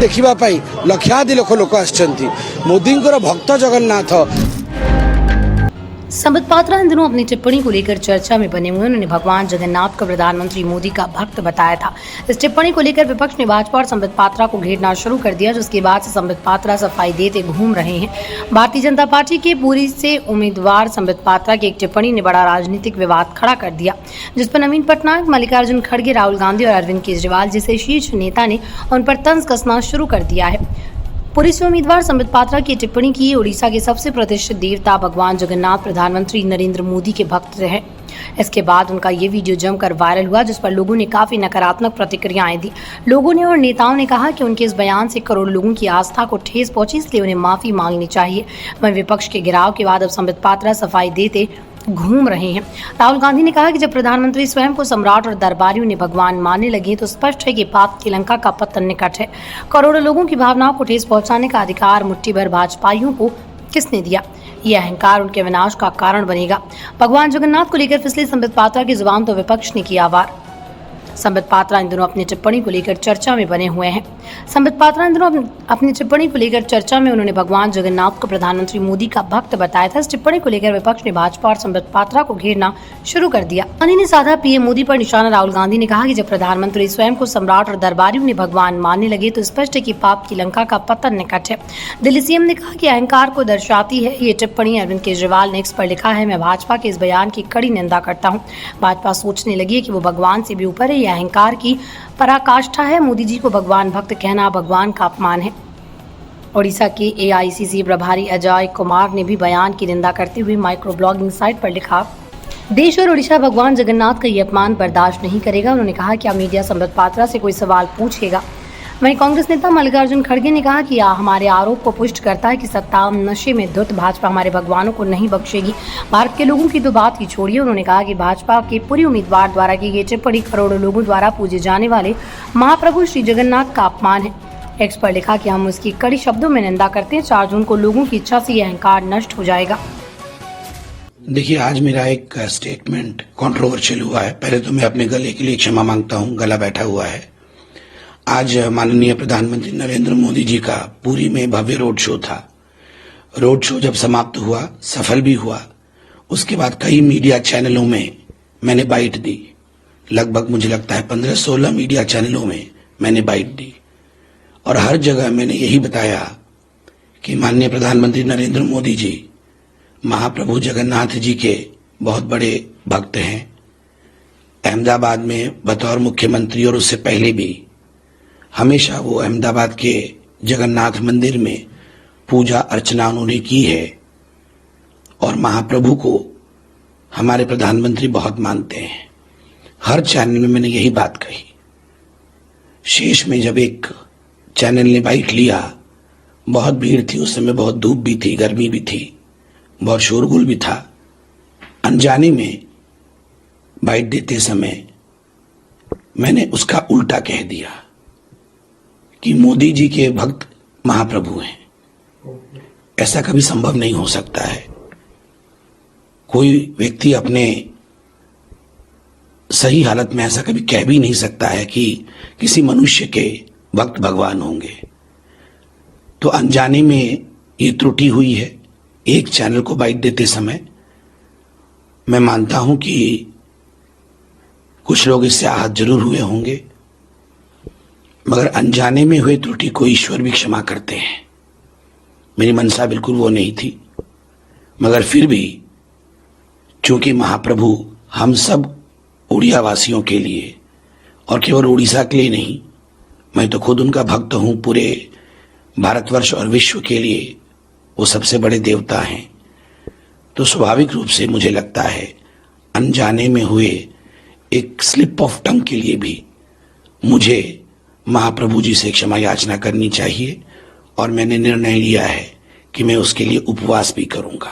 देखिबा पाई लक्षाधि लोक आछंती। मोदी भक्त जगन्नाथ। संबित पात्रा इन दिनों अपनी टिप्पणी को लेकर चर्चा में बने हुए। उन्होंने भगवान जगन्नाथ को प्रधानमंत्री मोदी का भक्त बताया था। इस टिप्पणी को लेकर विपक्ष ने भाजपा और संबित पात्रा को घेरना शुरू कर दिया, जिसके बाद से संबित पात्रा सफाई देते घूम रहे हैं। भारतीय जनता पार्टी के पुरी से उम्मीदवार संबित पात्रा की एक टिप्पणी ने बड़ा राजनीतिक विवाद खड़ा कर दिया, जिस पर नवीन पटनायक, मल्लिकार्जुन खड़गे, राहुल गांधी और अरविंद केजरीवाल जैसे शीर्ष नेता ने उन पर तंज कसना शुरू कर दिया है। पुरी से उम्मीदवार संबित पात्रा की टिप्पणी की उड़ीसा के सबसे प्रतिष्ठित देवता भगवान जगन्नाथ प्रधानमंत्री नरेंद्र मोदी के भक्त रहे। इसके बाद उनका ये वीडियो जमकर वायरल हुआ, जिस पर लोगों ने काफी नकारात्मक प्रतिक्रियाएं दी। लोगों ने और नेताओं ने कहा कि उनके इस बयान से करोड़ों लोगों की आस्था को ठेस पहुंची, इसलिए उन्हें माफी मांगनी चाहिए। वहीं विपक्ष के गिराव के बाद अब संबित पात्रा सफाई देते घूम रहे हैं। राहुल गांधी ने कहा कि जब प्रधानमंत्री स्वयं को सम्राट और दरबारियों ने भगवान मानने लगे तो स्पष्ट है कि पाप की लंका का पतन निकट है। करोड़ों लोगों की भावनाओं को ठेस पहुंचाने का अधिकार मुट्ठी भर भाजपाइयों को किसने दिया? यह अहंकार उनके विनाश का कारण बनेगा। भगवान जगन्नाथ को लेकर फिसली संबित पात्रा की जुबान तो विपक्ष ने किया वार। संबित पात्रा इन दिनों अपनी टिप्पणी को लेकर चर्चा में बने हुए हैं। संबित पात्रा इन दिनों अपनी टिप्पणी को लेकर चर्चा में उन्होंने भगवान जगन्नाथ को प्रधानमंत्री मोदी का भक्त बताया था। इस टिप्पणी को लेकर विपक्ष ने भाजपा और संबित पात्रा को घेरना शुरू कर दिया। गांधी ने साधा पीएम मोदी पर निशाना। राहुल गांधी ने कहा कि जब प्रधानमंत्री स्वयं को सम्राट और दरबारियों ने भगवान मानने लगे तो स्पष्ट है कि पाप की लंका का पतन निकट है। दिल्ली सीएम ने कहा कि अहंकार को दर्शाती है ये टिप्पणी। अरविंद केजरीवाल ने एक्स पर लिखा है, मैं भाजपा के इस बयान की कड़ी निंदा करता हूँ। भाजपा सोचने लगी है कि वो भगवान से भी ऊपर है। यह अहंकार की पराकाष्ठा है। मोदी जी को भगवान भक्त कहना भगवान का अपमान है। ओडिशा के एआईसीसी प्रभारी अजय कुमार ने भी बयान की निंदा करते हुए माइक्रो ब्लॉगिंग साइट पर लिखा, देश और ओडिशा भगवान जगन्नाथ का ये अपमान बर्दाश्त नहीं करेगा। उन्होंने कहा कि मीडिया संबित पात्रा से कोई सवाल पूछेगा। वहीं कांग्रेस नेता मल्लिकार्जुन खड़गे ने कहा कि हमारे आरोप को पुष्ट करता है कि सत्ता नशे में धुत भाजपा हमारे भगवानों को नहीं बख्शेगी। भारत के लोगों की तो बात ही छोड़िए। उन्होंने कहा कि भाजपा के पूरी उम्मीदवार द्वारा की गई टिप्पणी करोड़ों लोगों द्वारा पूजे जाने वाले महाप्रभु श्री जगन्नाथ का अपमान है। एक्स पर लिखा कि हम उसकी कड़ी शब्दों में निंदा करते हैं। 4 जून को लोगों की इच्छा से यह अहंकार नष्ट हो जाएगा। देखिए, आज मेरा एक स्टेटमेंट कंट्रोवर्शियल हुआ है। पहले तो मैं अपने गले के लिए क्षमा मांगता हूँ, गला बैठा हुआ है। आज माननीय प्रधानमंत्री नरेंद्र मोदी जी का पुरी में भव्य रोड शो था। रोड शो जब समाप्त हुआ, सफल भी हुआ, उसके बाद कई मीडिया चैनलों में मैंने बाइट दी। लगभग मुझे लगता है 15-16 मीडिया चैनलों में मैंने बाइट दी और हर जगह मैंने यही बताया कि माननीय प्रधानमंत्री नरेंद्र मोदी जी महाप्रभु जगन्नाथ जी के बहुत बड़े भक्त हैं। अहमदाबाद में बतौर मुख्यमंत्री और उससे पहले भी हमेशा वो अहमदाबाद के जगन्नाथ मंदिर में पूजा अर्चना उन्होंने की है और महाप्रभु को हमारे प्रधानमंत्री बहुत मानते हैं। हर चैनल में मैंने यही बात कही। शेष में जब एक चैनल ने बाइट लिया, बहुत भीड़ थी उस समय, बहुत धूप भी थी, गर्मी भी थी, बहुत शोरगुल भी था। अनजाने में बाइट देते समय मैंने उसका उल्टा कह दिया कि मोदी जी के भक्त महाप्रभु हैं। ऐसा कभी संभव नहीं हो सकता है। कोई व्यक्ति अपने सही हालत में ऐसा कभी कह भी नहीं सकता है कि किसी मनुष्य के भक्त भगवान होंगे। तो अनजाने में ये त्रुटि हुई है एक चैनल को बाइट देते समय। मैं मानता हूं कि कुछ लोग इससे आहत जरूर हुए होंगे, मगर अनजाने में हुए त्रुटि को ईश्वर भी क्षमा करते हैं। मेरी मनसा बिल्कुल वो नहीं थी, मगर फिर भी चूंकि महाप्रभु हम सब उड़िया वासियों के लिए और केवल उड़ीसा के लिए नहीं, मैं तो खुद उनका भक्त हूं, पूरे भारतवर्ष और विश्व के लिए वो सबसे बड़े देवता हैं। तो स्वाभाविक रूप से मुझे लगता है अनजाने में हुए एक स्लिप ऑफ टंग के लिए भी मुझे महाप्रभु जी से क्षमा याचना करनी चाहिए और मैंने निर्णय लिया है कि मैं उसके लिए उपवास भी करूंगा।